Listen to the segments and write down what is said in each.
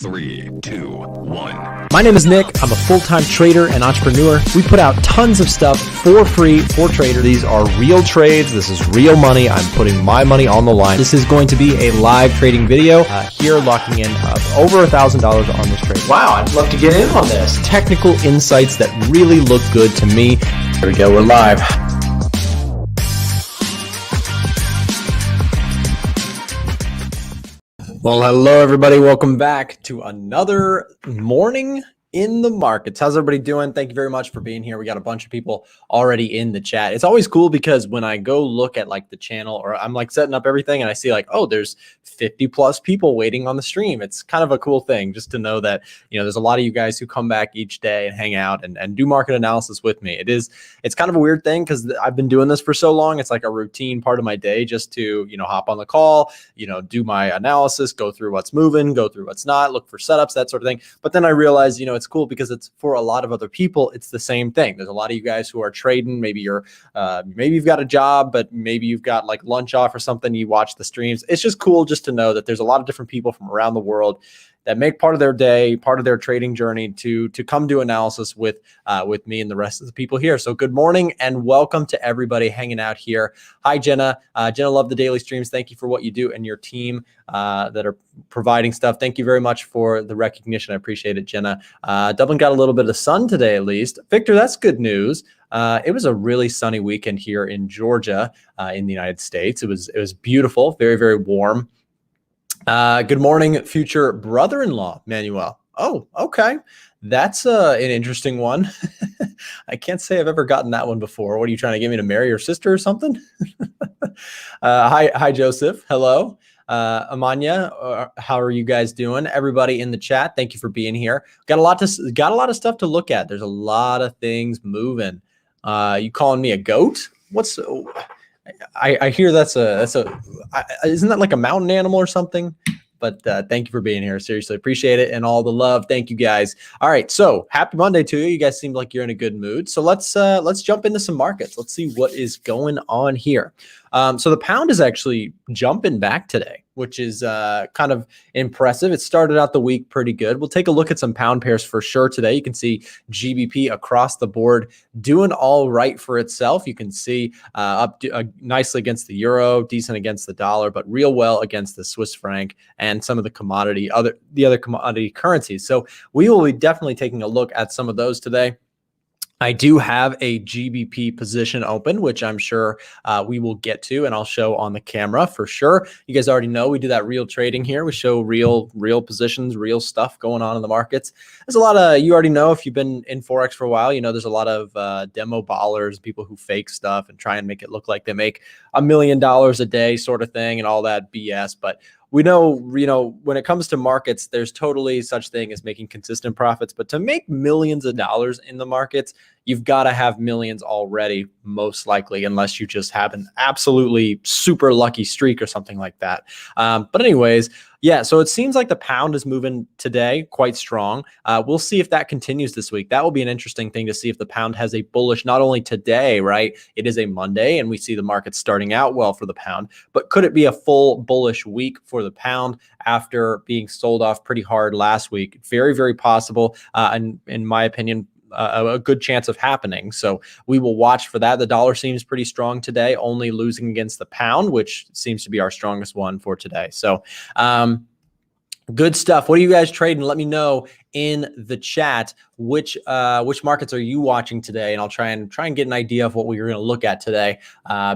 3, 2, 1. My name is Nick. I'm a full-time trader and entrepreneur. We put out tons of stuff for free for traders. These are real trades. This is real money. I'm putting my money on the line. This is going to be a live trading video here, locking in over $1,000 on this trade. Wow, I'd love to get in on this. Technical insights that really look good to me. Here we go. We're live. Well, hello, everybody. Welcome back to another morning in the markets. How's everybody doing? Thank you very much for being here. We got a bunch of people already in the chat. It's always cool because when I go look at like the channel or I'm like setting up everything and I see like, oh, there's 50 plus people waiting on the stream. It's kind of a cool thing just to know that, you know, there's a lot of you guys who come back each day and hang out and do market analysis with me. It's kind of a weird thing because I've been doing this for so long. It's like a routine part of my day just to, you know, hop on the call, you know, do my analysis, go through what's moving, go through what's not, look for setups, that sort of thing. But then I realized, you know, it's cool because it's for a lot of other people, it's the same thing. There's a lot of you guys who are trading. Maybe you've got a job, but maybe you've got like lunch off or something. You watch the streams. It's just cool just to know that there's a lot of different people from around the world that make part of their day, part of their trading journey to come do analysis with me and the rest of the people here. So good morning and welcome to everybody hanging out here. Hi, Jenna. Jenna, love the daily streams. Thank you for what you do and your team that are providing stuff. Thank you very much for the recognition. I appreciate it, Jenna. Dublin got a little bit of sun today, at least. Victor, that's good news. It was a really sunny weekend here in Georgia, in the United States. It was beautiful, very, very warm. Good morning, future brother-in-law, Manuel. Oh, okay. That's an interesting one. I can't say I've ever gotten that one before. What are you trying to get me to marry your sister or something? Hi, Joseph. Hello. Amanya, how are you guys doing? Everybody in the chat, thank you for being here. Got a lot of stuff to look at. There's a lot of things moving. You calling me a goat? I hear isn't that like a mountain animal or something? But thank you for being here. Seriously, appreciate it and all the love. Thank you guys. All right, so happy Monday to you. You guys seem like you're in a good mood. So let's jump into some markets. Let's see what is going on here. So the pound is actually jumping back today, which is kind of impressive. It started out the week pretty good. We'll take a look at some pound pairs for sure today. You can see GBP across the board doing all right for itself. You can see up nicely against the euro, decent against the dollar, but real well against the Swiss franc and some of the other commodity currencies. So we will be definitely taking a look at some of those today. I do have a GBP position open, which I'm sure we will get to, and I'll show on the camera for sure. You guys already know we do that real trading here. We show real positions, real stuff going on in the markets. There's a lot of, you already know if you've been in Forex for a while, you know there's a lot of demo ballers, people who fake stuff and try and make it look like they make $1 million a day sort of thing and all that BS. But we know, you know, when it comes to markets, there's totally such thing as making consistent profits. But to make millions of dollars in the markets, you've got to have millions already, most likely, unless you just have an absolutely super lucky streak or something like that. But anyways, yeah, so it seems like the pound is moving today quite strong. We'll see if that continues this week. That will be an interesting thing to see if the pound has a bullish, not only today, right? It is a Monday and we see the market starting out well for the pound, but could it be a full bullish week for the pound after being sold off pretty hard last week? Very, very possible. And in my opinion, a good chance of happening. So we will watch for that. The dollar seems pretty strong today, only losing against the pound, which seems to be our strongest one for today. So good stuff. What are you guys trading? Let me know in the chat which markets are you watching today, and I'll try and get an idea of what we're going to look at today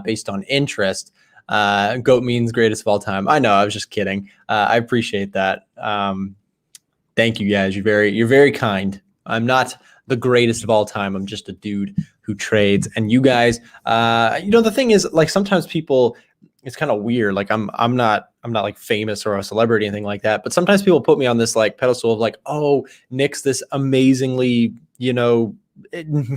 based on interest. Goat means greatest of all time. I know, I was just kidding. I appreciate that. Thank you guys. You're very kind. I'm not the greatest of all time. I'm just a dude who trades. And you guys, you know, the thing is, like, sometimes people, it's kind of weird. Like I'm not like famous or a celebrity or anything like that. But sometimes people put me on this like pedestal of like, oh, Nick's this amazingly, you know,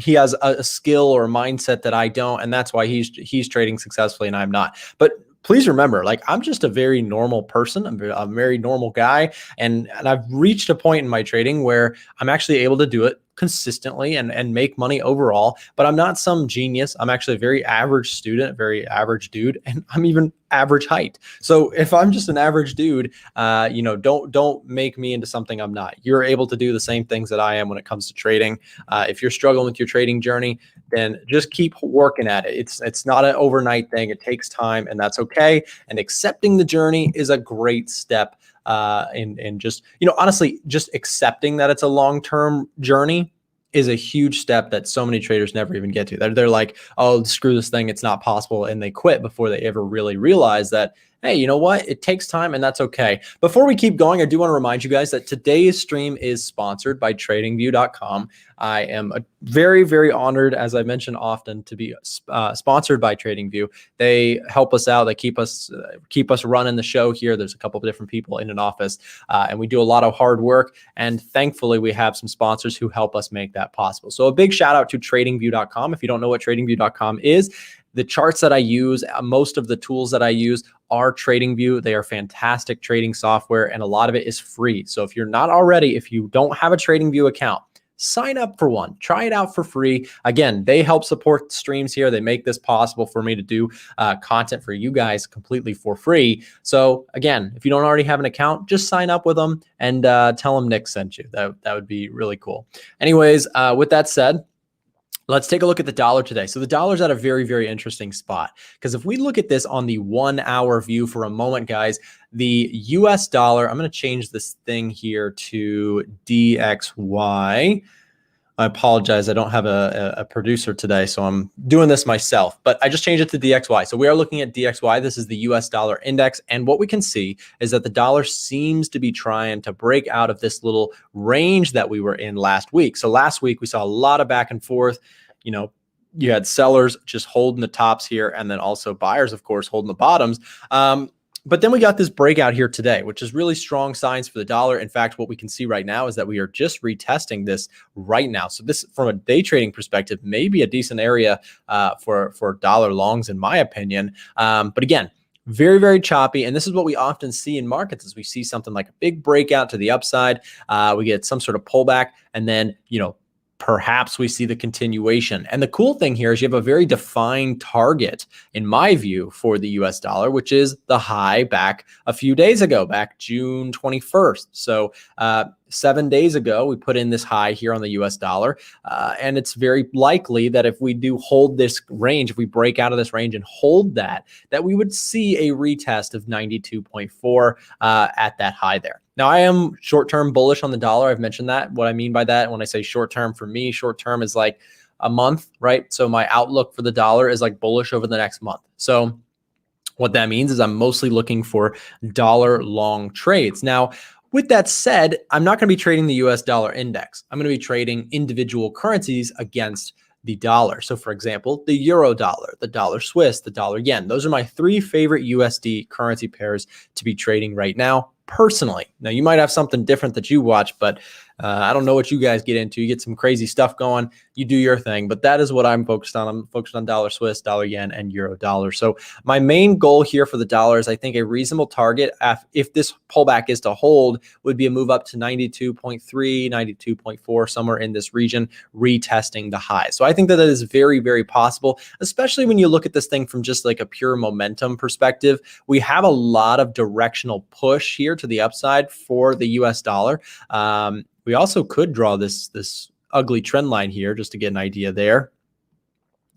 he has a skill or a mindset that I don't. And that's why he's trading successfully and I'm not. But please remember, like, I'm just a very normal person. I'm a very normal guy. And I've reached a point in my trading where I'm actually able to do it consistently and make money overall, but I'm not some genius. I'm actually a very average student, very average dude, and I'm even average height. So if I'm just an average dude, don't make me into something I'm not. You're able to do the same things that I am when it comes to trading. If you're struggling with your trading journey, then just keep working at it. It's not an overnight thing. It takes time, and that's okay. And accepting the journey is a great step. And just, honestly, just accepting that it's a long-term journey is a huge step that so many traders never even get to. They're like, oh, screw this thing, it's not possible, and they quit before they ever really realize that, hey, you know what? It takes time, and that's okay. Before we keep going, I do want to remind you guys that today's stream is sponsored by TradingView.com. I am very, very honored, as I mentioned often, to be sponsored by TradingView. They help us out. They keep us running the show here. There's a couple of different people in an office, and we do a lot of hard work. And thankfully, we have some sponsors who help us make that possible. So a big shout out to TradingView.com. If you don't know what TradingView.com is, the charts that I use, most of the tools that I use are TradingView. They are fantastic trading software, and a lot of it is free. So if you don't have a TradingView account, sign up for one. Try it out for free. Again, they help support streams here. They make this possible for me to do content for you guys completely for free. So again, if you don't already have an account, just sign up with them and tell them Nick sent you. That would be really cool. Anyways, with that said, let's take a look at the dollar today. So the dollar's at a very, very interesting spot, because if we look at this on the 1 hour view for a moment, guys, the US dollar, I'm going to change this thing here to DXY. I apologize. I don't have a producer today, so I'm doing this myself, but I just changed it to DXY. So we are looking at DXY. This is the US dollar index. And what we can see is that the dollar seems to be trying to break out of this little range that we were in last week. So last week we saw a lot of back and forth. You had sellers just holding the tops here, and then also buyers, of course, holding the bottoms. But then we got this breakout here today, which is really strong signs for the dollar. In fact, what we can see right now is that we are just retesting this right now. So this, from a day trading perspective, may be a decent area for dollar longs, in my opinion. But again, very, very choppy. And this is what we often see in markets, is we see something like a big breakout to the upside. We get some sort of pullback, and then, perhaps we see the continuation. And the cool thing here is you have a very defined target, in my view, for the US dollar, which is the high back a few days ago, back June 21st. So 7 days ago, we put in this high here on the US dollar. And it's very likely that if we do hold this range, if we break out of this range and hold that we would see a retest of 92.4 at that high there. Now, I am short-term bullish on the dollar. I've mentioned that. What I mean by that, when I say short-term, for me, short-term is like a month, right? So my outlook for the dollar is like bullish over the next month. So what that means is I'm mostly looking for dollar long trades. Now, with that said, I'm not going to be trading the US dollar index. I'm going to be trading individual currencies against the dollar. So for example, the euro dollar, the dollar Swiss, the dollar yen. Those are my 3 favorite USD currency pairs to be trading right now, personally. Now, you might have something different that you watch, but I don't know what you guys get into. You get some crazy stuff going, you do your thing, but that is what I'm focused on. I'm focused on dollar Swiss, dollar yen, and euro dollar. So my main goal here for the dollar is, I think, a reasonable target, if this pullback is to hold, would be a move up to 92.3, 92.4, somewhere in this region, retesting the high. So I think that is very, very possible, especially when you look at this thing from just like a pure momentum perspective. We have a lot of directional push here to the upside for the US dollar. We also could draw this ugly trend line here just to get an idea there.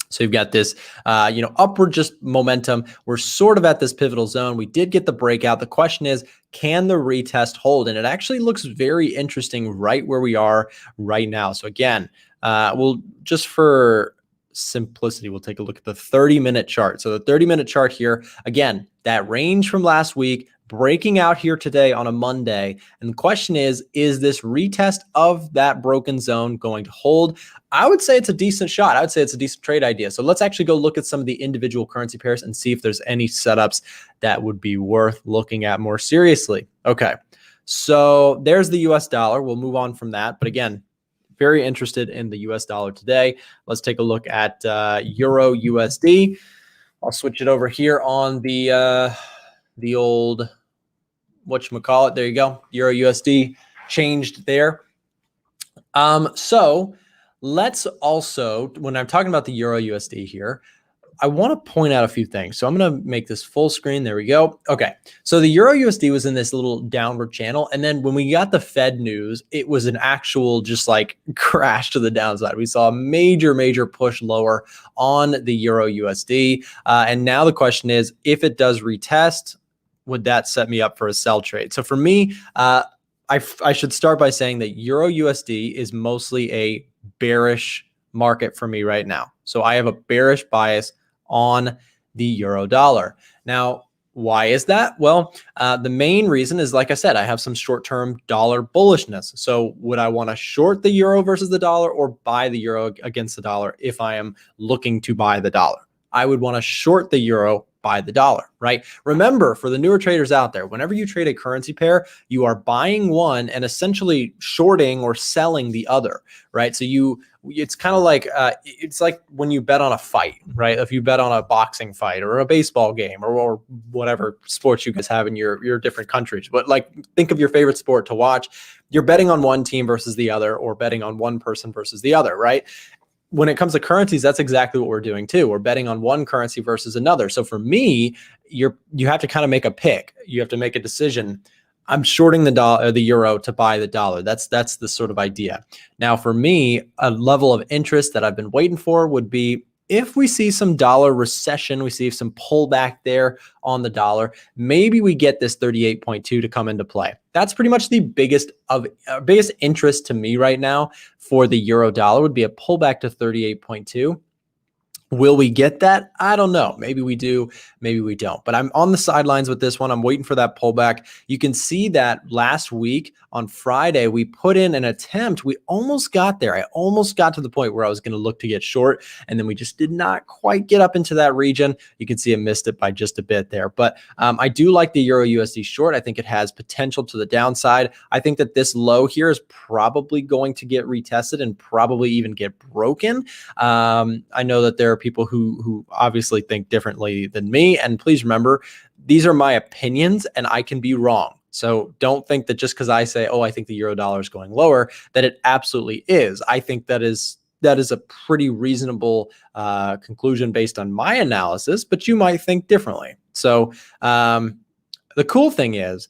So you've got this, upward just momentum. We're sort of at this pivotal zone. We did get the breakout. The question is, can the retest hold? And it actually looks very interesting right where we are right now. So again, we'll just for simplicity, we'll take a look at the 30-minute chart. So the 30-minute chart here, again, that range from last week, breaking out here today on a Monday. And the question is this retest of that broken zone going to hold? I would say it's a decent shot. I would say it's a decent trade idea. So let's actually go look at some of the individual currency pairs and see if there's any setups that would be worth looking at more seriously. Okay, so there's the US dollar. We'll move on from that. But again, very interested in the US dollar today. Let's take a look at Euro USD. I'll switch it over here on the old, whatchamacallit, there you go, Euro USD changed there. So let's also, when I'm talking about the Euro USD here, I want to point out a few things. So I'm going to make this full screen. There we go. Okay. So the Euro USD was in this little downward channel. And then when we got the Fed news, it was an actual just like crash to the downside. We saw a major push lower on the Euro USD. And now the question is, if it does retest, would that set me up for a sell trade? So for me, I should start by saying that Euro USD is mostly a bearish market for me right now. So I have a bearish bias on the euro dollar. Now, why is that? Well, the main reason is, like I said, I have some short-term dollar bullishness. So would I want to short the euro versus the dollar or buy the euro against the dollar if I am looking to buy the dollar? I would want to short the euro, buy the dollar, right? Remember, for the newer traders out there, whenever you trade a currency pair, you are buying one and essentially shorting or selling the other, right? So it's kind of like, it's like when you bet on a fight, right? If you bet on a boxing fight or a baseball game or whatever sports you guys have in your different countries, but like think of your favorite sport to watch. You're betting on one team versus the other, or betting on one person versus the other, right? When it comes to currencies, that's exactly what we're doing too. We're betting on one currency versus another. So for me, you have to kind of make a pick. You have to make a decision. I'm shorting the euro to buy the dollar. That's the sort of idea. Now, for me, a level of interest that I've been waiting for would be if we see some dollar recession, we see some pullback there on the dollar, maybe we get this 38.2 to come into play. That's pretty much the biggest interest to me right now for the euro dollar would be a pullback to 38.2. Will we get that? I don't know. Maybe we do, maybe we don't. But I'm on the sidelines with this one. I'm waiting for that pullback. You can see that last week on Friday, we put in an attempt. We almost got there. I almost got to the point where I was going to look to get short, and then we just did not quite get up into that region. You can see I missed it by just a bit there. But I do like the Euro USD short. I think it has potential to the downside. I think that this low here is probably going to get retested and probably even get broken. I know that there are people who obviously think differently than me. And please remember, these are my opinions and I can be wrong. So don't think that just because I say, oh, I think the euro dollar is going lower, that it absolutely is. I think that is a pretty reasonable conclusion based on my analysis, but you might think differently. So the cool thing is,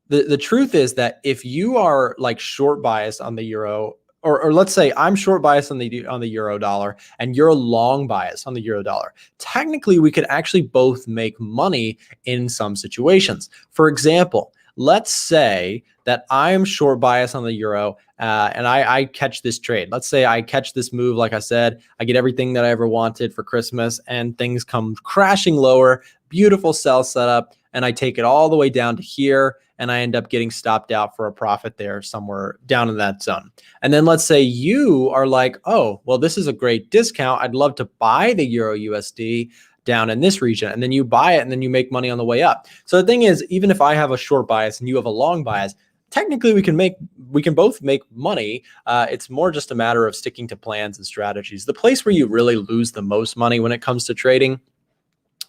the truth is that if you are like short biased on the euro, or let's say I'm short bias on the euro dollar and you're long bias on the euro dollar, technically we could actually both make money in some situations. For example, let's say that I'm short bias on the euro and I catch this trade. Let's say I catch this move. Like I said, I get everything that I ever wanted for Christmas and things come crashing lower, beautiful sell setup, and I take it all the way down to here and I end up getting stopped out for a profit there somewhere down in that zone. And then let's say you are like, oh, well, this is a great discount. I'd love to buy the Euro USD down in this region. And then you buy it and then you make money on the way up. So the thing is, even if I have a short bias and you have a long bias, technically we can both make money. It's more just a matter of sticking to plans and strategies. The place where you really lose the most money when it comes to trading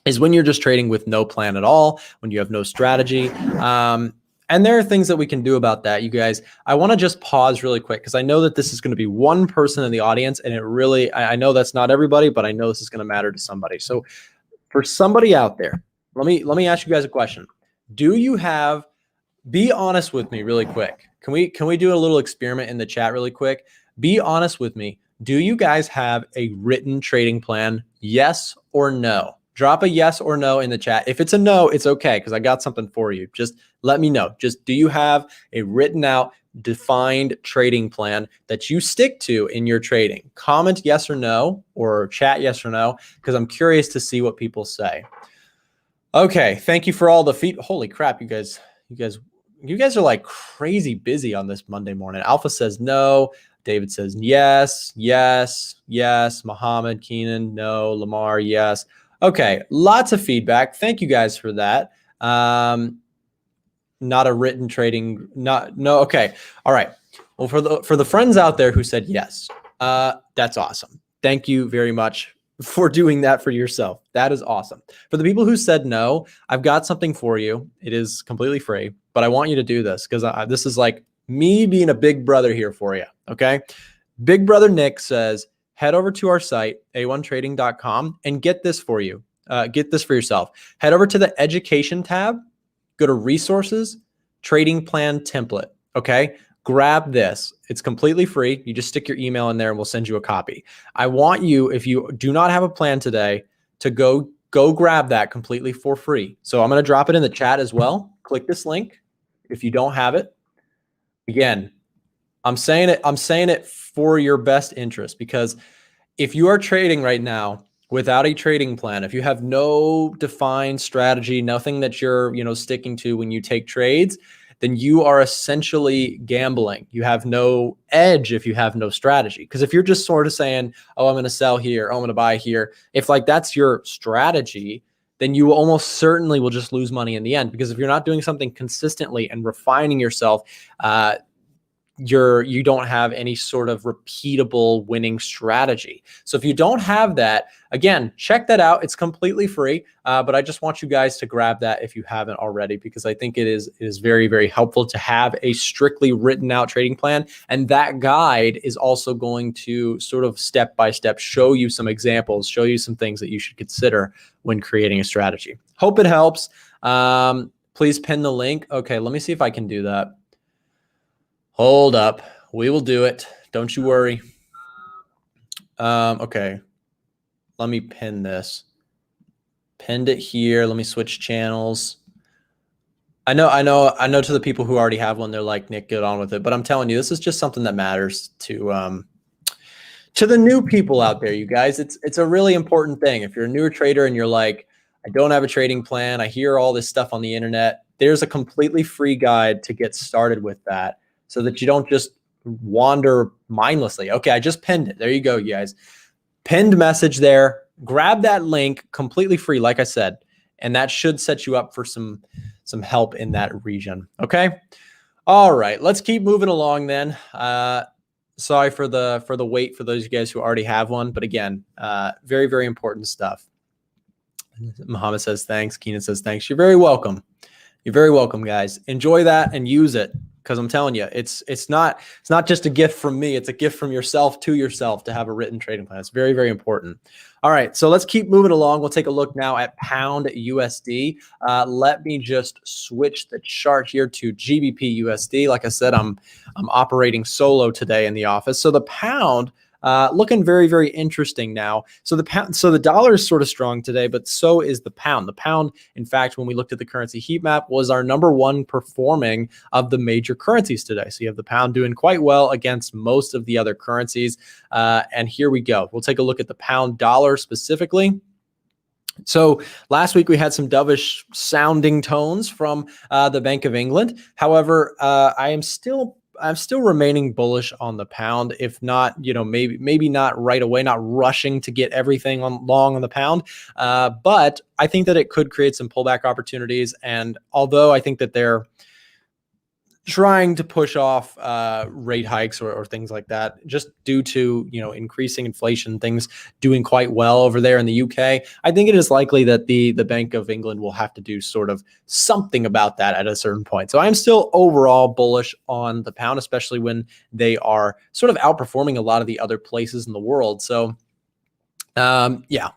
is when you're just trading with no plan at all, when you have no strategy. And there are things that we can do about that, you guys. I want to just pause really quick because I know that this is going to be one person in the audience, and it really, I know that's not everybody, but I know this is going to matter to somebody. So for somebody out there, let me ask you guys a question. Be honest with me really quick. Can we do a little experiment in the chat really quick? Be honest with me. Do you guys have a written trading plan? Yes or no? Drop a yes or no in the chat. If it's a no, it's okay because I got something for you. Just let me know. Just do you have a written out, defined trading plan that you stick to in your trading? Comment yes or no or chat yes or no because I'm curious to see what people say. Okay, thank you for all the feet. Holy crap, you guys are like crazy busy on this Monday morning. Alpha says no. David says yes, yes, yes. Muhammad, Keenan, no. Lamar, yes. Okay, lots of feedback. Thank you guys for that. Not a written trading, no. Okay, all right. Well, for the friends out there who said yes, that's awesome. Thank you very much for doing that for yourself. That is awesome. For the people who said no, I've got something for you. It is completely free, but I want you to do this because this is like me being a big brother here for you. Okay. Big Brother Nick says, head over to our site, a1trading.com, and get this for you. Get this for yourself. Head over to the education tab, go to resources, trading plan template. Okay. Grab this. It's completely free. You just stick your email in there and we'll send you a copy. I want you, if you do not have a plan today, to go grab that completely for free. So I'm going to drop it in the chat as well. Click this link if you don't have it. Again, I'm saying it for your best interest, because if you are trading right now without a trading plan, if you have no defined strategy, nothing that you're, sticking to when you take trades, then you are essentially gambling. You have no edge if you have no strategy. Because if you're just sort of saying, oh, I'm going to sell here, oh, I'm going to buy here, if like that's your strategy, then you almost certainly will just lose money in the end. Because if you're not doing something consistently and refining yourself, you don't have any sort of repeatable winning strategy. So if you don't have that, again, check that out. It's completely free, but I just want you guys to grab that if you haven't already, because I think it is very, very helpful to have a strictly written out trading plan. And that guide is also going to sort of step by step show you some examples, show you some things that you should consider when creating a strategy. Hope it helps. Please pin the link. Okay, let me see if I can do that. Hold up. We will do it. Don't you worry. Okay. Let me pin this. Pinned it here. Let me switch channels. I know to the people who already have one, they're like, Nick, get on with it. But I'm telling you, this is just something that matters to the new people out there, you guys. It's a really important thing. If you're a newer trader and you're like, I don't have a trading plan, I hear all this stuff on the internet, there's a completely free guide to get started with that, so that you don't just wander mindlessly. Okay, I just pinned it. There you go, you guys. Pinned message there. Grab that link, completely free, like I said, and that should set you up for some help in that region. Okay. All right, let's keep moving along then. Sorry for the wait for those of you guys who already have one, but again, very, very important stuff. Muhammad says thanks. Keenan says thanks. You're very welcome. You're very welcome, guys. Enjoy that and use it. Because I'm telling you, it's not just a gift from me. It's a gift from yourself to yourself to have a written trading plan. It's very, very important. All right, so let's keep moving along. We'll take a look now at pound USD. Let me just switch the chart here to GBP USD. Like I said, I'm operating solo today in the office. So the pound looking very, very interesting now. So the dollar is sort of strong today, but so is the pound. The pound, in fact, when we looked at the currency heat map, was our #1 performing of the major currencies today. So you have the pound doing quite well against most of the other currencies. And here we go. We'll take a look at the pound dollar specifically. So last week we had some dovish sounding tones from the Bank of England. However, I'm still remaining bullish on the pound, if not, maybe not right away, not rushing to get everything long on the pound. But I think that it could create some pullback opportunities. And although I think that they're trying to push off rate hikes or things like that, just due to increasing inflation, things doing quite well over there in the UK, I think it is likely that the Bank of England will have to do sort of something about that at a certain point. So I'm still overall bullish on the pound, especially when they are sort of outperforming a lot of the other places in the world. So yeah.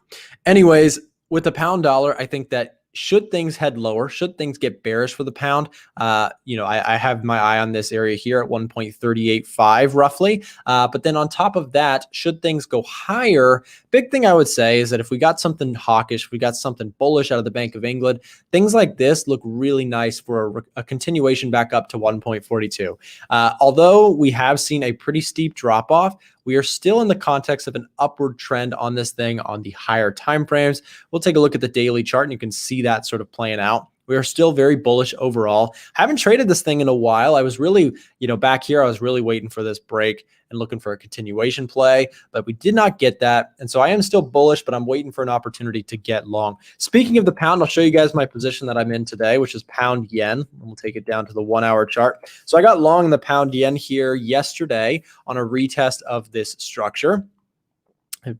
Anyways, with the pound dollar, I think that should things head lower, should things get bearish for the pound, I have my eye on this area here at 1.385 roughly. But then on top of that, should things go higher, big thing I would say is that if we got something hawkish, we got something bullish out of the Bank of England, things like this look really nice for a continuation back up to 1.42. Although we have seen a pretty steep drop off, we are still in the context of an upward trend on this thing on the higher time frames. We'll take a look at the daily chart and you can see that sort of playing out. We are still very bullish overall. Haven't traded this thing in a while. I was really, back here, I was really waiting for this break and looking for a continuation play, but we did not get that. And so I am still bullish, but I'm waiting for an opportunity to get long. Speaking of the pound, I'll show you guys my position that I'm in today, which is pound yen. We'll take it down to the 1 hour chart. So I got long in the pound yen here yesterday on a retest of this structure.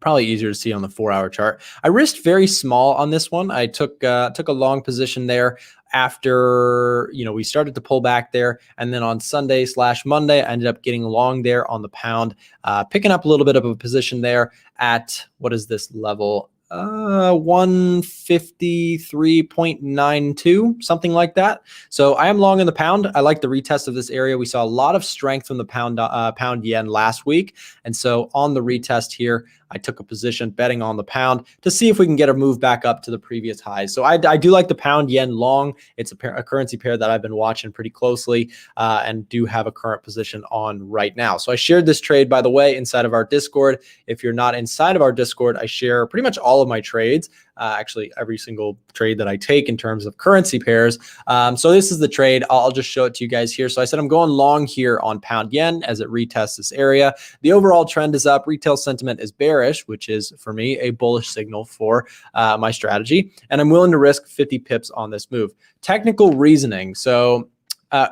Probably easier to see on the 4-hour chart. I risked very small on this one. I took a long position there after, we started to pull back there. And then on Sunday/Monday, I ended up getting long there on the pound, picking up a little bit of a position there at, what is this level? 153.92, something like that. So I am long in the pound. I like the retest of this area. We saw a lot of strength from the pound yen last week. And so on the retest here, I took a position betting on the pound to see if we can get a move back up to the previous highs. So I do like the pound yen long. It's a currency pair that I've been watching pretty closely and do have a current position on right now. So I shared this trade, by the way, inside of our Discord. If you're not inside of our Discord, I share pretty much all of my trades. Actually, every single trade that I take in terms of currency pairs. So this is the trade. I'll just show it to you guys here. So I said I'm going long here on pound yen as it retests this area. The overall trend is up. Retail sentiment is bearish, which is for me a bullish signal for my strategy. And I'm willing to risk 50 pips on this move. Technical reasoning. So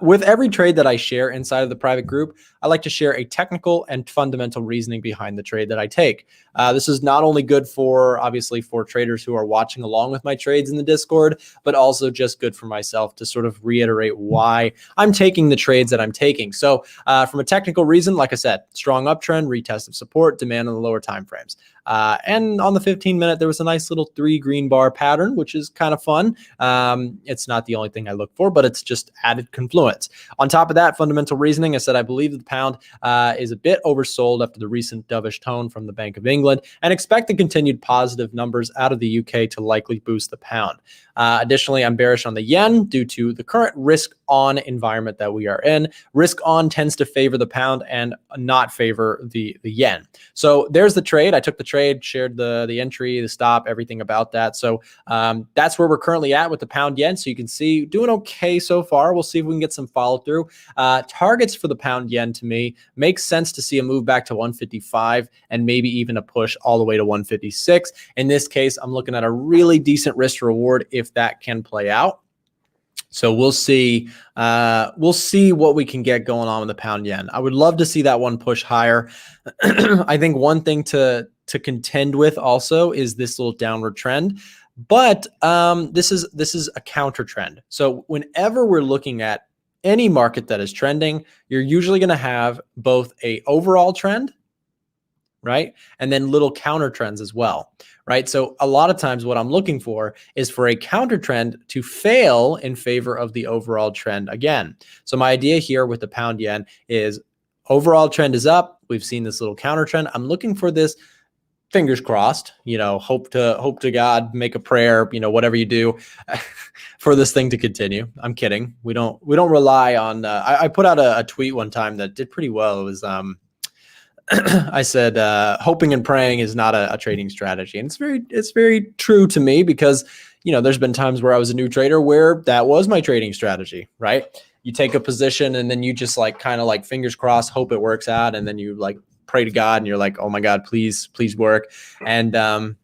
with every trade that I share inside of the private group, I like to share a technical and fundamental reasoning behind the trade that I take. This is not only good for, obviously, for traders who are watching along with my trades in the Discord, but also just good for myself to sort of reiterate why I'm taking the trades that I'm taking. So from a technical reason, like I said, strong uptrend, retest of support, demand on the lower time frames. And on the 15-minute, there was a nice little 3 green bar pattern, which is kind of fun. It's not the only thing I look for, but it's just added confluence. On top of that, fundamental reasoning, I said I believe that the pound is a bit oversold after the recent dovish tone from the Bank of England, and expect the continued positive numbers out of the UK to likely boost the pound. Additionally, I'm bearish on the yen due to the current risk-on environment that we are in. Risk-on tends to favor the pound and not favor the yen. So there's the trade. I took the trade, shared the entry, the stop, everything about that. So that's where we're currently at with the pound yen. So you can see doing okay so far. We'll see if we can get some follow through. Targets for the pound yen to me makes sense to see a move back to 155 and maybe even a push all the way to 156. In this case, I'm looking at a really decent risk reward if that can play out. So we'll see. We'll see what we can get going on with the pound yen. I would love to see that one push higher. I think one thing to contend with also is this little downward trend, but this is a counter trend. So whenever we're looking at any market that is trending, you're usually going to have both a overall trend, right? And then little counter trends as well, right? So a lot of times what I'm looking for is for a counter trend to fail in favor of the overall trend again. So my idea here with the pound yen is overall trend is up. We've seen this little counter trend. I'm looking for this, fingers crossed, hope to God, make a prayer, whatever you do for this thing to continue. I'm kidding. We don't rely on, I put out a tweet one time that did pretty well. It was, I said, hoping and praying is not a trading strategy. And it's very true to me because, there's been times where I was a new trader where that was my trading strategy, right? You take a position and then you just kind of fingers crossed, hope it works out. And then you pray to God and you're like, oh my God, please work. And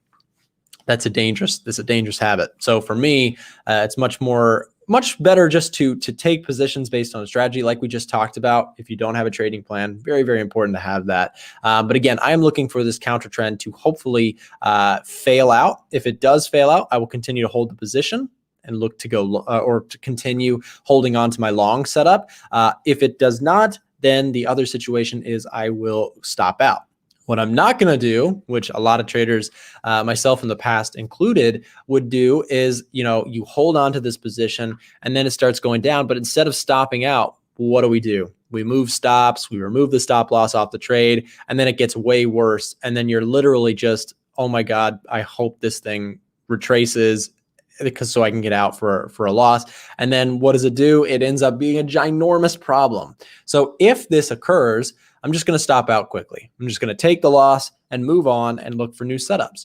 that's a dangerous habit. So for me, it's much better just to take positions based on a strategy like we just talked about. If you don't have a trading plan, very, very important to have that. But again, I am looking for this counter trend to hopefully fail out. If it does fail out, I will continue to hold the position and look to go or to continue holding on to my long setup. If it does not, then the other situation is I will stop out. What I'm not going to do, which a lot of traders, myself in the past included, would do is, you hold on to this position and then it starts going down. But instead of stopping out, what do? We move stops, we remove the stop loss off the trade, and then it gets way worse. And then you're literally just, oh my God, I hope this thing retraces so I can get out for a loss. And then what does it do? It ends up being a ginormous problem. So if this occurs, I'm just going to stop out quickly. I'm just going to take the loss and move on and look for new setups.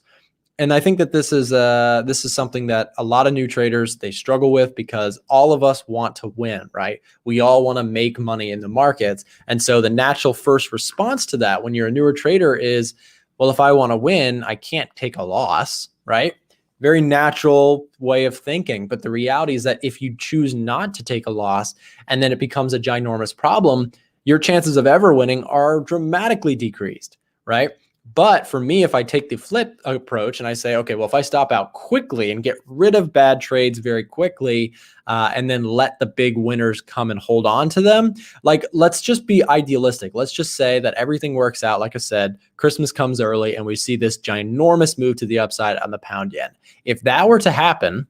And I think that this is something that a lot of new traders, they struggle with because all of us want to win, right? We all want to make money in the markets. And so the natural first response to that when you're a newer trader is, well, if I want to win, I can't take a loss, right? Very natural way of thinking. But the reality is that if you choose not to take a loss and then it becomes a ginormous problem, your chances of ever winning are dramatically decreased, right? But for me, if I take the flip approach and I say, okay, well, if I stop out quickly and get rid of bad trades very quickly, and then let the big winners come and hold on to them, like, let's just be idealistic. Let's just say that everything works out. Like I said, Christmas comes early and we see this ginormous move to the upside on the pound yen. If that were to happen,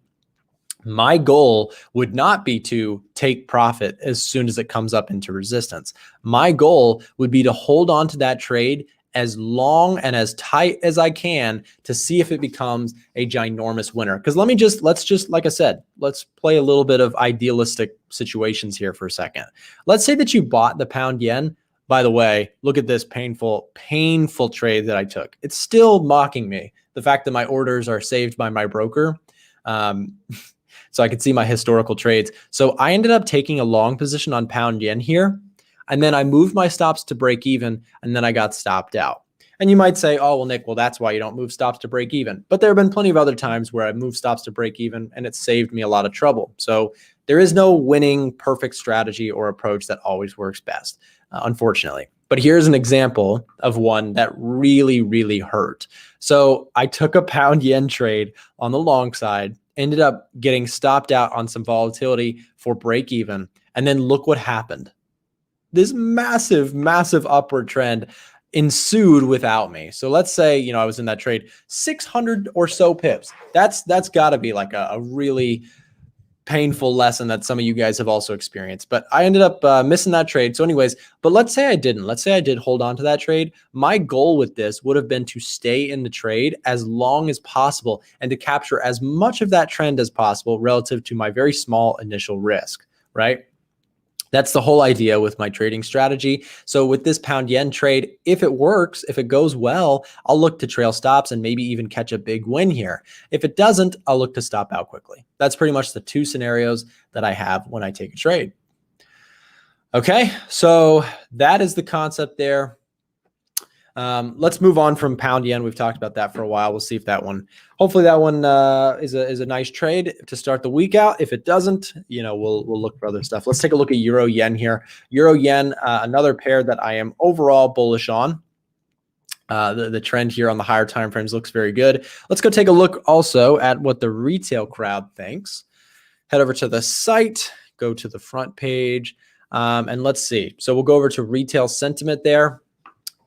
my goal would not be to take profit as soon as it comes up into resistance. My goal would be to hold on to that trade as long and as tight as I can to see if it becomes a ginormous winner. Because let's just, like I said, let's play a little bit of idealistic situations here for a second. Let's say that you bought the pound yen. By the way, look at this painful trade that I took. It's still mocking me. The fact that my orders are saved by my broker. So I could see my historical trades. So I ended up taking a long position on pound yen here. And then I moved my stops to break even, and then I got stopped out. And you might say, oh, well, Nick, well, that's why you don't move stops to break even. But there have been plenty of other times where I've moved stops to break even, and it saved me a lot of trouble. So there is no winning perfect strategy or approach that always works best, unfortunately. But here's an example of one that really, really hurt. So I took a pound yen trade on the long side, ended up getting stopped out on some volatility for break even. And then look what happened. This massive, massive upward trend ensued without me. So let's say, I was in that trade 600 or so pips. That's got to be like a really painful lesson that some of you guys have also experienced. But I ended up missing that trade. So anyways, but let's say I didn't. Let's say I did hold on to that trade. My goal with this would have been to stay in the trade as long as possible and to capture as much of that trend as possible relative to my very small initial risk, right? That's the whole idea with my trading strategy. So with this pound yen trade, if it works, if it goes well, I'll look to trail stops and maybe even catch a big win here. If it doesn't, I'll look to stop out quickly. That's pretty much the two scenarios that I have when I take a trade. Okay, so that is the concept there. Let's move on from pound yen. We've talked about that for a while. We'll see if that one, hopefully that one is a nice trade to start the week out. If it doesn't, we'll look for other stuff. Let's take a look at euro yen here. Euro yen, another pair that I am overall bullish on. The trend here on the higher time frames looks very good. Let's go take a look also at what the retail crowd thinks. Head over to the site, go to the front page, and let's see. So we'll go over to retail sentiment there.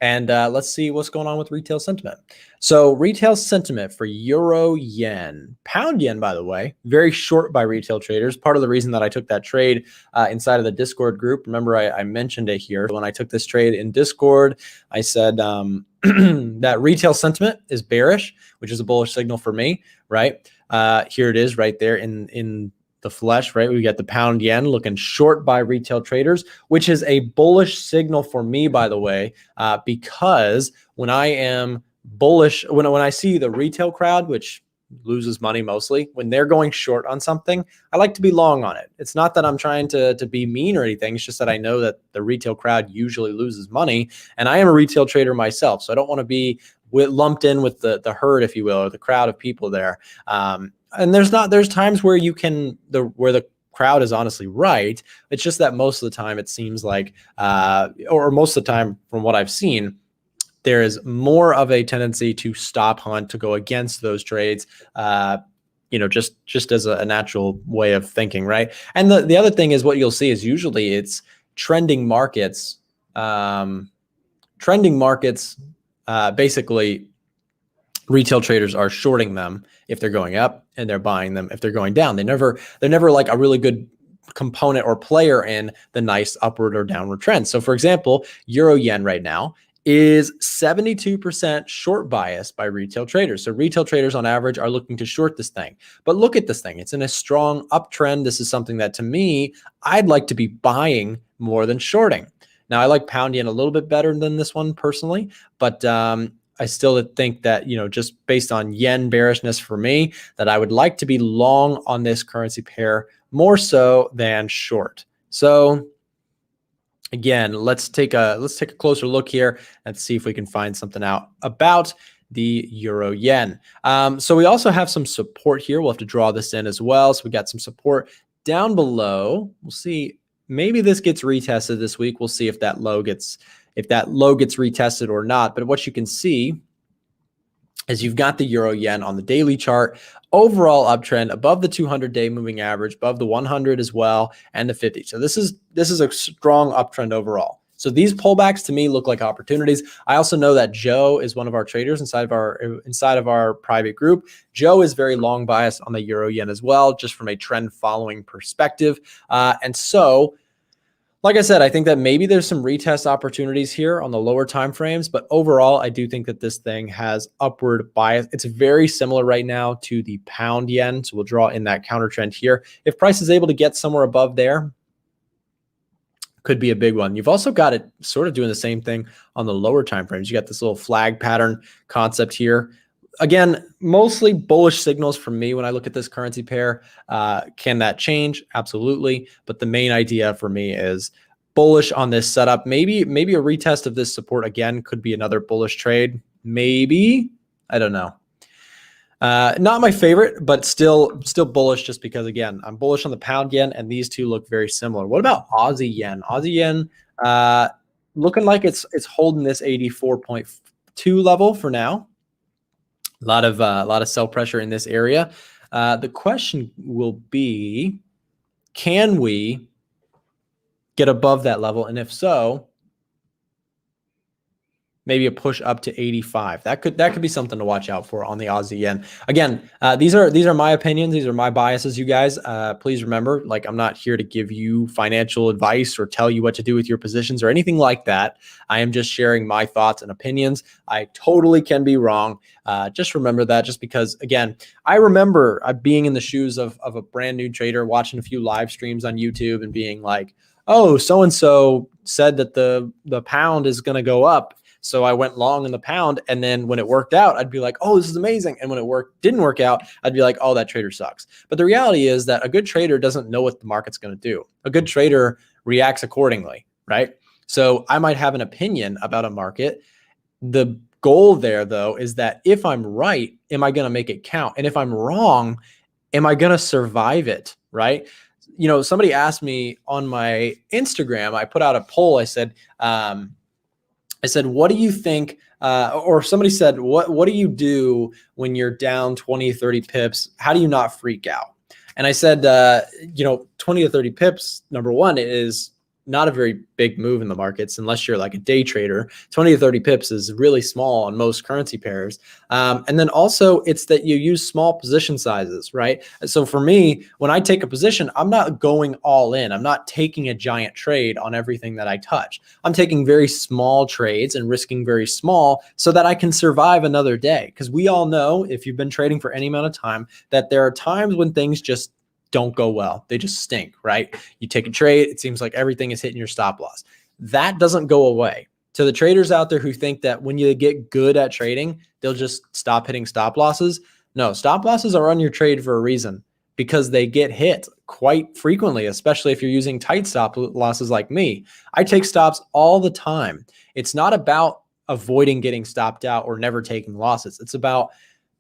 And let's see what's going on with retail sentiment. So retail sentiment for euro yen, pound yen, by the way, very short by retail traders. Part of the reason that I took that trade inside of the Discord group, remember I mentioned it here. When I took this trade in Discord, I said that retail sentiment is bearish, which is a bullish signal for me, right? Here it is right there in the flesh, right? We got the pound yen looking short by retail traders, which is a bullish signal for me, by the way, because when I am bullish, when I see the retail crowd, which loses money mostly, when they're going short on something, I like to be long on it. It's not that I'm trying to be mean or anything. It's just that I know that the retail crowd usually loses money, and I am a retail trader myself, so I don't want to be lumped in with the herd, if you will, or the crowd of people there. And there's times where where the crowd is honestly right. It's just that most of the time it seems like, or most of the time from what I've seen, there is more of a tendency to stop hunt, to go against those trades, just as a natural way of thinking, right? And the other thing is what you'll see is usually it's trending markets. Basically, retail traders are shorting them if they're going up, and they're buying them if they're going down. They're never like a really good component or player in the nice upward or downward trend. So for example, euro yen right now is 72% short bias by retail traders. So retail traders on average are looking to short this thing. But look at this thing. It's in a strong uptrend. This is something that, to me, I'd like to be buying more than shorting. Now, I like pound yen a little bit better than this one personally, but I still think that, just based on yen bearishness for me, that I would like to be long on this currency pair more so than short. So again, let's take a closer look here and see if we can find something out about the euro yen. So we also have some support here. We'll have to draw this in as well. So we got some support down below. We'll see maybe this gets retested this week. We'll see if that low gets retested or not. But what you can see is you've got the euro yen on the daily chart, overall uptrend above the 200-day moving average, above the 100 as well, and the 50. So this is a strong uptrend overall. So these pullbacks to me look like opportunities. I also know that Joe is one of our traders inside of our private group. Joe is very long biased on the euro yen as well, just from a trend following perspective. And so, like I said, I think that maybe there's some retest opportunities here on the lower time frames, but overall, I do think that this thing has upward bias. It's very similar right now to the pound yen. So we'll draw in that counter trend here. If price is able to get somewhere above there, could be a big one. You've also got it sort of doing the same thing on the lower time frames. You got this little flag pattern concept here. Again, mostly bullish signals from me when I look at this currency pair. Can that change? Absolutely. But the main idea for me is bullish on this setup. Maybe a retest of this support again could be another bullish trade. Maybe. I don't know. Not my favorite, but still bullish just because, again, I'm bullish on the pound yen, and these two look very similar. What about Aussie yen? Aussie yen looking like it's holding this 84.2 level for now. A lot of sell pressure in this area. The question will be, can we get above that level? And if so, maybe a push up to 85. That could be something to watch out for on the Aussie yen. Again, these are my opinions. These are my biases, you guys. Please remember, like, I'm not here to give you financial advice or tell you what to do with your positions or anything like that. I am just sharing my thoughts and opinions. I totally can be wrong. Just remember that, just because, again, I remember being in the shoes of a brand new trader, watching a few live streams on YouTube and being like, oh, so-and-so said that the pound is going to go up. So I went long in the pound, and then when it worked out, I'd be like, oh, this is amazing. And when it didn't work out, I'd be like, oh, that trader sucks. But the reality is that a good trader doesn't know what the market's going to do. A good trader reacts accordingly, right? So I might have an opinion about a market. The goal there, though, is that if I'm right, am I going to make it count? And if I'm wrong, am I going to survive it, right? You know, somebody asked me on my Instagram, I put out a poll. I said, what do you think, or somebody said, what do you do when you're down 20, 30 pips? How do you not freak out? And I said, 20 to 30 pips, number one, is not a very big move in the markets unless you're like a day trader. 20 to 30 pips is really small on most currency pairs. And then also it's that you use small position sizes, right? So for me, when I take a position, I'm not going all in. I'm not taking a giant trade on everything that I touch. I'm taking very small trades and risking very small so that I can survive another day. Because we all know, if you've been trading for any amount of time, that there are times when things just don't go well. They just stink, right? You take a trade, it seems like everything is hitting your stop loss. That doesn't go away. To the traders out there who think that when you get good at trading, they'll just stop hitting stop losses. No, stop losses are on your trade for a reason, because they get hit quite frequently, especially if you're using tight stop losses like me. I take stops all the time. It's not about avoiding getting stopped out or never taking losses. It's about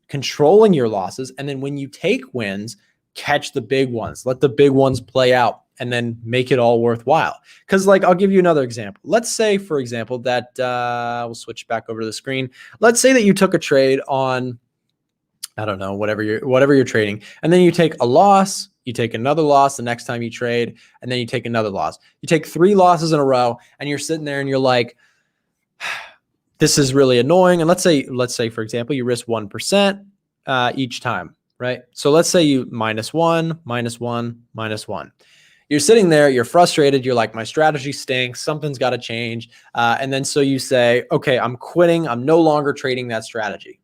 controlling your losses. And then when you take wins, catch the big ones, let the big ones play out, and then make it all worthwhile. Because, like, I'll give you another example. Let's say, for example, that we'll switch back over to the screen. Let's say that you took a trade on, I don't know, whatever you're trading, and then you take a loss, you take another loss the next time you trade, and then you take another loss. You take 3 losses in a row, and you're sitting there and you're like, this is really annoying. And let's say, for example, you risk 1% each time. Right? So let's say you -1, -1, -1. You're sitting there, you're frustrated. You're like, my strategy stinks. Something's got to change. And then so you say, okay, I'm quitting. I'm no longer trading that strategy.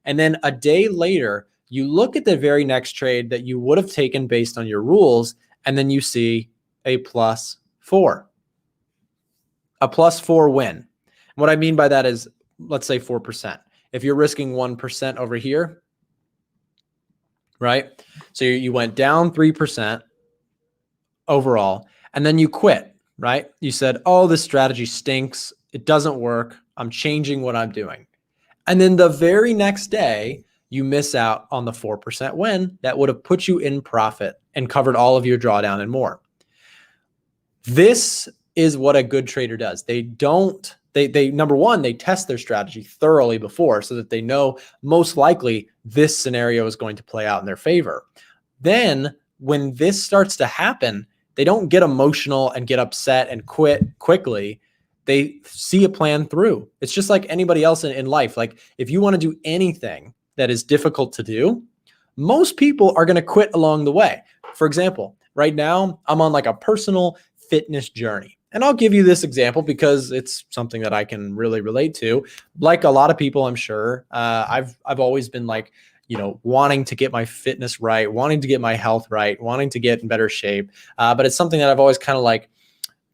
And then a day later, you look at the very next trade that you would have taken based on your rules, and then you see a +4. A +4 win. And what I mean by that is, let's say 4%. If you're risking 1% over here, right? So you went down 3% overall, and then you quit, right? You said, oh, this strategy stinks. It doesn't work. I'm changing what I'm doing. And then the very next day, you miss out on the 4% win that would have put you in profit and covered all of your drawdown and more. This is what a good trader does. They number one, they test their strategy thoroughly before so that they know most likely this scenario is going to play out in their favor. Then when this starts to happen, they don't get emotional and get upset and quit quickly. They see a plan through. It's just like anybody else in life. Like if you want to do anything that is difficult to do, most people are going to quit along the way. For example, right now I'm on like a personal fitness journey. And I'll give you this example because it's something that I can really relate to. Like a lot of people, I'm sure, I've always been like, wanting to get my fitness right, wanting to get my health right, wanting to get in better shape. But it's something that I've always kind of like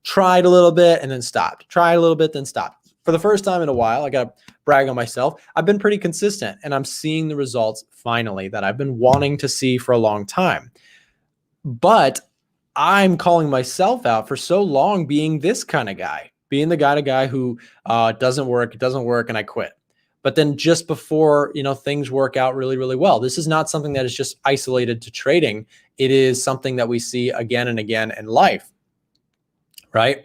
tried a little bit and then stopped, tried a little bit, then stopped. For the first time in a while, I got to brag on myself. I've been pretty consistent and I'm seeing the results finally that I've been wanting to see for a long time. But I'm calling myself out for so long being this kind of guy, being the guy who it doesn't work, and I quit. But then just before, things work out really, really well. This is not something that is just isolated to trading. It is something that we see again and again in life, right?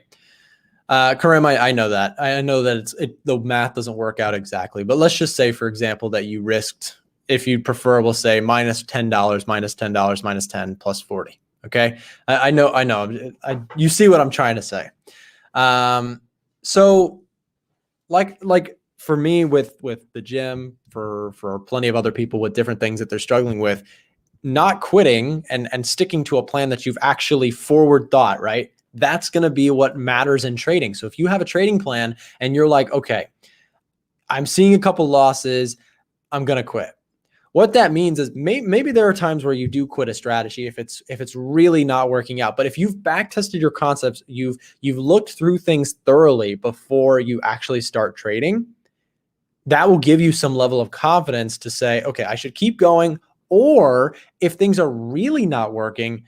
Karim, I know that. I know that the math doesn't work out exactly. But let's just say, for example, that you risked, if you prefer, we'll say minus $10, minus $10, minus 10, plus 40. Okay. I know. You see what I'm trying to say. So like for me with the gym, for plenty of other people with different things that they're struggling with, not quitting and sticking to a plan that you've actually forward thought, right? That's going to be what matters in trading. So if you have a trading plan and you're like, okay, I'm seeing a couple losses, I'm going to quit. What that means is maybe there are times where you do quit a strategy if it's really not working out. But if you've back tested your concepts, you've looked through things thoroughly before you actually start trading, that will give you some level of confidence to say, okay, I should keep going. Or if things are really not working,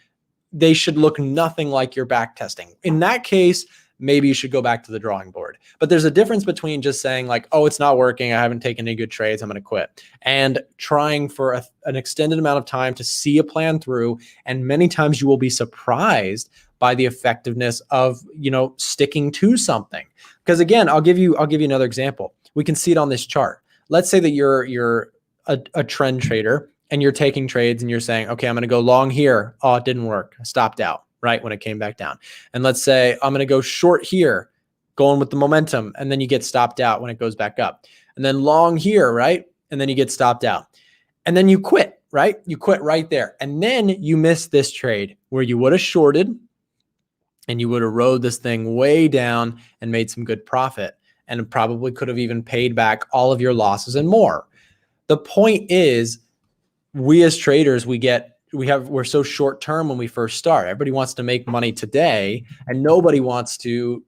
they should look nothing like you're back testing. In that case, maybe you should go back to the drawing board. But there's a difference between just saying like, oh, it's not working, I haven't taken any good trades, I'm going to quit, and trying for an extended amount of time to see a plan through. And many times you will be surprised by the effectiveness of, sticking to something. Because again, I'll give you another example. We can see it on this chart. Let's say that you're a trend trader and you're taking trades and you're saying, okay, I'm going to go long here. Oh, it didn't work. I stopped out right when it came back down. And let's say I'm going to go short here, going with the momentum. And then you get stopped out when it goes back up. And then long here, right? And then you get stopped out. And then you quit, right? You quit right there. And then you miss this trade where you would have shorted and you would have rode this thing way down and made some good profit. And probably could have even paid back all of your losses and more. The point is, we as traders, we're so short term when we first start. Everybody wants to make money today, and nobody wants to,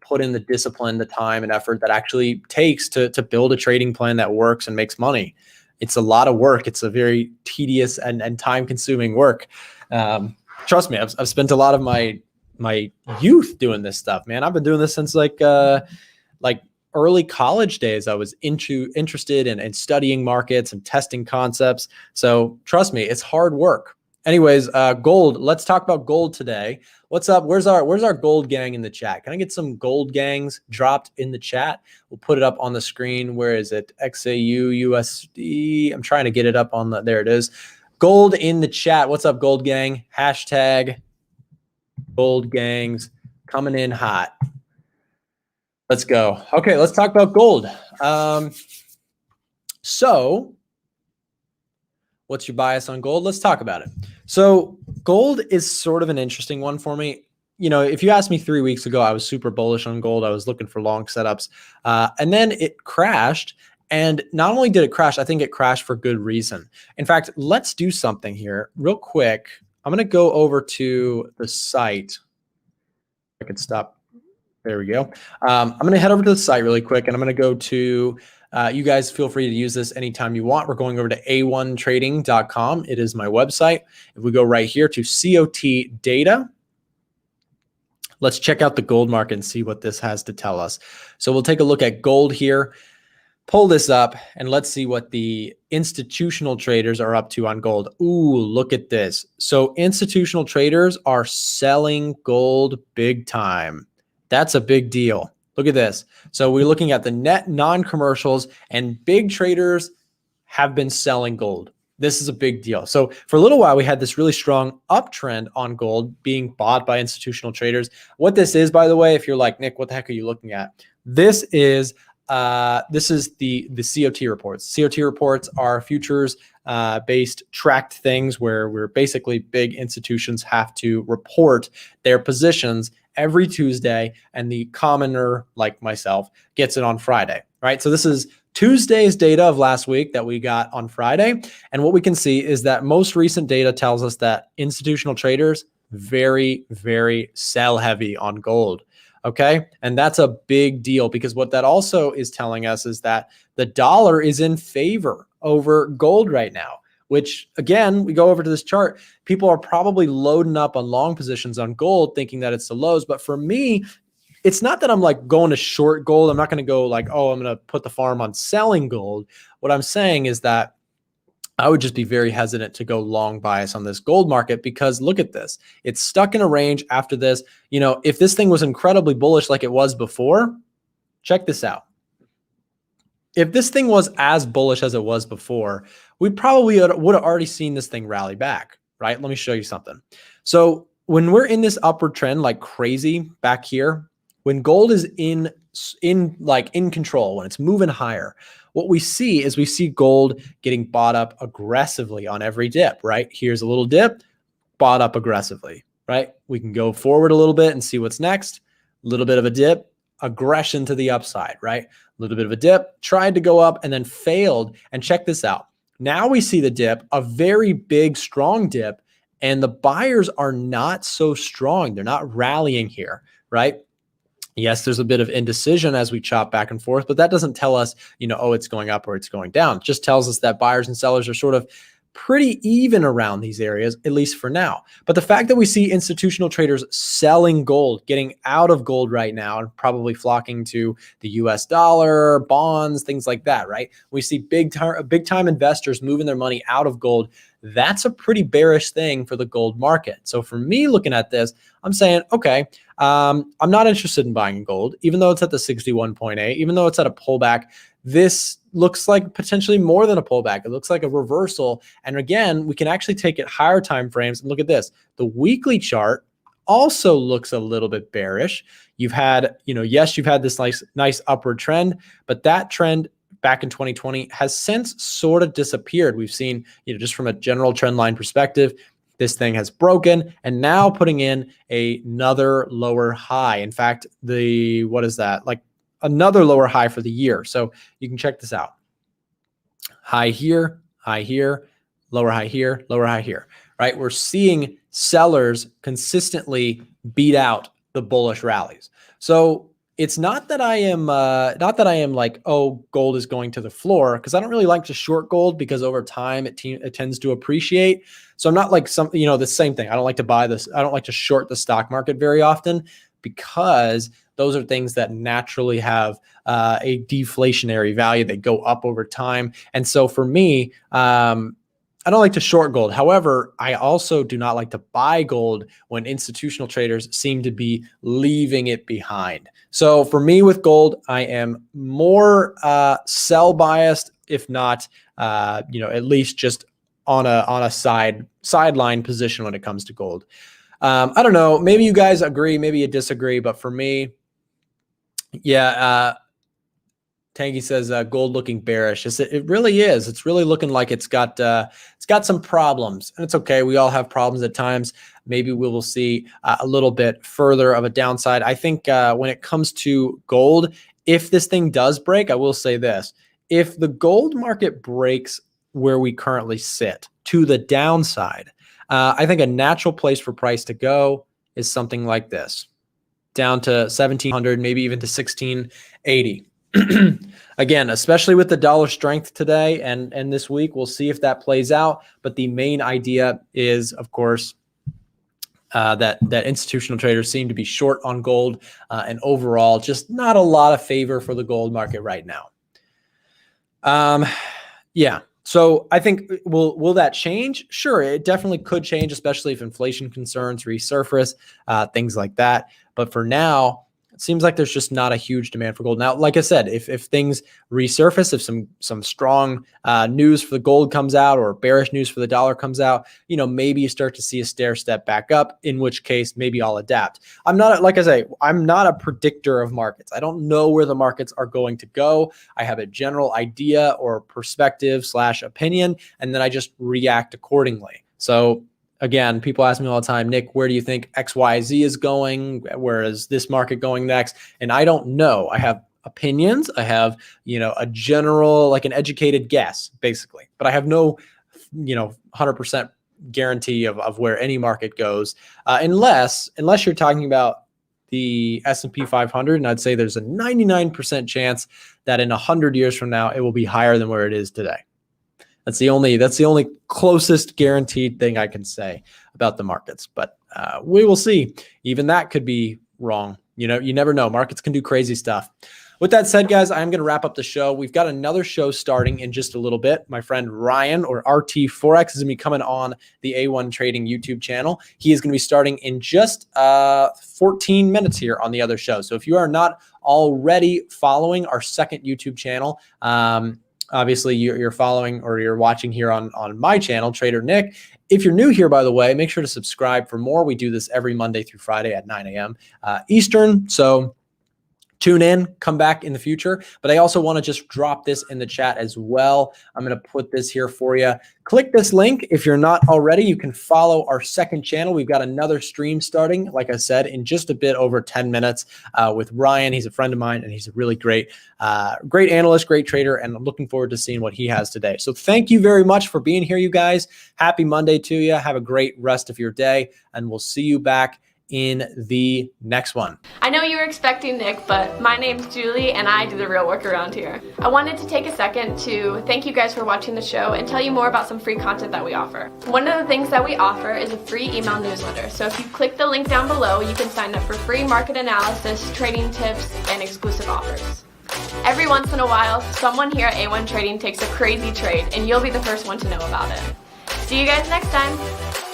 put in the discipline, the time and effort that actually takes to build a trading plan that works and makes money. It's a lot of work. It's a very tedious and time consuming work. Trust me, I've spent a lot of my youth doing this stuff, man. I've been doing this since like early college days. I was interested in studying markets and testing concepts. So trust me, it's hard work. Anyways, gold. Let's talk about gold today. What's up? Where's our gold gang in the chat? Can I get some gold gangs dropped in the chat? We'll put it up on the screen. Where is it? XAU, USD. I'm trying to get it up on there it is. Gold in the chat. What's up, gold gang? Hashtag gold gangs coming in hot. Let's go. Okay, let's talk about gold. So what's your bias on gold? Let's talk about it. So gold is sort of an interesting one for me. If you asked me 3 weeks ago, I was super bullish on gold. I was looking for long setups. And then it crashed. And not only did it crash, I think it crashed for good reason. In fact, let's do something here real quick. I'm going to go over to the site. I can stop. There we go. I'm going to head over to the site really quick, and I'm going to go to, you guys feel free to use this anytime you want. We're going over to a1trading.com. It is my website. If we go right here to COT data, let's check out the gold market and see what this has to tell us. So we'll take a look at gold here. pull this up and let's see what the institutional traders are up to on gold. Ooh, look at this. So institutional traders are selling gold big time. That's a big deal. Look at this. So we're looking at the net non-commercials, and big traders have been selling gold. This is a big deal. So for a little while, we had this really strong uptrend on gold being bought by institutional traders. What this is, by the way, if you're like, Nick, what the heck are you looking at? This is the COT reports. COT reports are futures based tracked things where basically big institutions have to report their positions every Tuesday, and the commoner like myself gets it on Friday, right? So this is Tuesday's data of last week that we got on Friday. And what we can see is that most recent data tells us that institutional traders very, very sell heavy on gold. Okay. And that's a big deal, because what that also is telling us is that the dollar is in favor over gold right now, which again, we go over to this chart. People are probably loading up on long positions on gold thinking that it's the lows. But for me, it's not that I'm like going to short gold. I'm not going to go like, oh, I'm going to put the farm on selling gold. What I'm saying is that I would just be very hesitant to go long bias on this gold market, because look at this. It's stuck in a range after this. You know, if this thing was incredibly bullish like it was before, check this out. If this thing was as bullish as it was before, we probably would have already seen this thing rally back, right? Let me show you something. So when we're in this upward trend like crazy back here, when gold is in control, when it's moving higher, what we see is we see gold getting bought up aggressively on every dip, right? Here's a little dip, bought up aggressively, right? We can go forward a little bit and see what's next. A little bit of a dip, aggression to the upside, right? A little bit of a dip, tried to go up and then failed. And check this out. Now we see the dip, a very big, strong dip, and the buyers are not so strong. They're not rallying here, right? Yes, there's a bit of indecision as we chop back and forth, but that doesn't tell us, you know, oh, it's going up or it's going down. It just tells us that buyers and sellers are sort of pretty even around these areas, at least for now. But the fact that we see institutional traders selling gold, getting out of gold right now, and probably flocking to the US dollar, bonds, things like that, right? We see big time investors moving their money out of gold. That's a pretty bearish thing for the gold market. So for me looking at this, I'm saying, okay, I'm not interested in buying gold, even though it's at the 61.8, even though it's at a pullback. This looks like potentially more than a pullback. It looks like a reversal. And again, we can actually take it higher time frames and look at this. The weekly chart also looks a little bit bearish. You've had, you know, yes, you've had this nice upward trend, but that trend back in 2020 has since sort of disappeared. We've seen, you know, just from a general trend line perspective, this thing has broken and now putting in another lower high. In fact, what is that? Like another lower high for the year. So you can check this out. High here, lower high here, lower high here, right? We're seeing sellers consistently beat out the bullish rallies. So it's not that I am like, oh, gold is going to the floor, because I don't really like to short gold, because over time it tends to appreciate. So I'm not like the same thing. I don't like to buy this. I don't like to short the stock market very often, because those are things that naturally have a deflationary value. They go up over time. And so for me, I don't like to short gold. However, I also do not like to buy gold when institutional traders seem to be leaving it behind. So for me with gold, I am more sell biased, if not, at least just on a sideline position when it comes to gold. I don't know. Maybe you guys agree, maybe you disagree, but for me, yeah. Tangy says gold looking bearish. It really is. It's really looking like it's got some problems, and it's okay. We all have problems at times. Maybe we will see a little bit further of a downside. I think when it comes to gold, if this thing does break, I will say this: if the gold market breaks where we currently sit to the downside, I think a natural place for price to go is something like this, down to 1,700, maybe even to 1,680. Again, especially with the dollar strength today and this week, we'll see if that plays out. But the main idea is, of course, that institutional traders seem to be short on gold, and overall, just not a lot of favor for the gold market right now. Yeah. So I think will that change? Sure, it definitely could change, especially if inflation concerns resurface, things like that. But for now, it seems like there's just not a huge demand for gold. Now, like I said, if things resurface, if some strong news for the gold comes out or bearish news for the dollar comes out, maybe you start to see a stair step back up, in which case maybe I'll adapt. I'm not, like I say, I'm not a predictor of markets. I don't know where the markets are going to go. I have a general idea or perspective / opinion, and then I just react accordingly. So again, people ask me all the time, Nick, where do you think XYZ is going? Where is this market going next? And I don't know. I have opinions. I have, a general, like an educated guess, basically. But I have no, 100% guarantee of where any market goes, unless you're talking about the S&P 500. And I'd say there's a 99% chance that in 100 years from now, it will be higher than where it is today. That's the only closest guaranteed thing I can say about the markets, but we will see. Even that could be wrong. You never know. Markets can do crazy stuff. With that said, guys, I'm going to wrap up the show. We've got another show starting in just a little bit. My friend Ryan, or RT Forex, is going to be coming on the A1 Trading YouTube channel. He is going to be starting in just 14 minutes here on the other show. So if you are not already following our second YouTube channel, obviously you're following or you're watching here on my channel, Trader Nick. If you're new here, by the way, make sure to subscribe for more. We do this every Monday through Friday at 9 a.m. Eastern. So tune in, come back in the future. But I also want to just drop this in the chat as well. I'm going to put this here for you. Click this link. If you're not already, you can follow our second channel. We've got another stream starting, like I said, in just a bit over 10 minutes with Ryan. He's a friend of mine, and he's a really great analyst, great trader, and I'm looking forward to seeing what he has today. So thank you very much for being here, you guys. Happy Monday to you. Have a great rest of your day, and we'll see you back in the next one. I know you were expecting Nick, but my name's Julie and I do the real work around here. I wanted to take a second to thank you guys for watching the show and tell you more about some free content that we offer. One of the things that we offer is a free email newsletter. So if you click the link down below, you can sign up for free market analysis, trading tips, and exclusive offers. Every once in a while, someone here at A1 Trading takes a crazy trade and you'll be the first one to know about it. See you guys next time.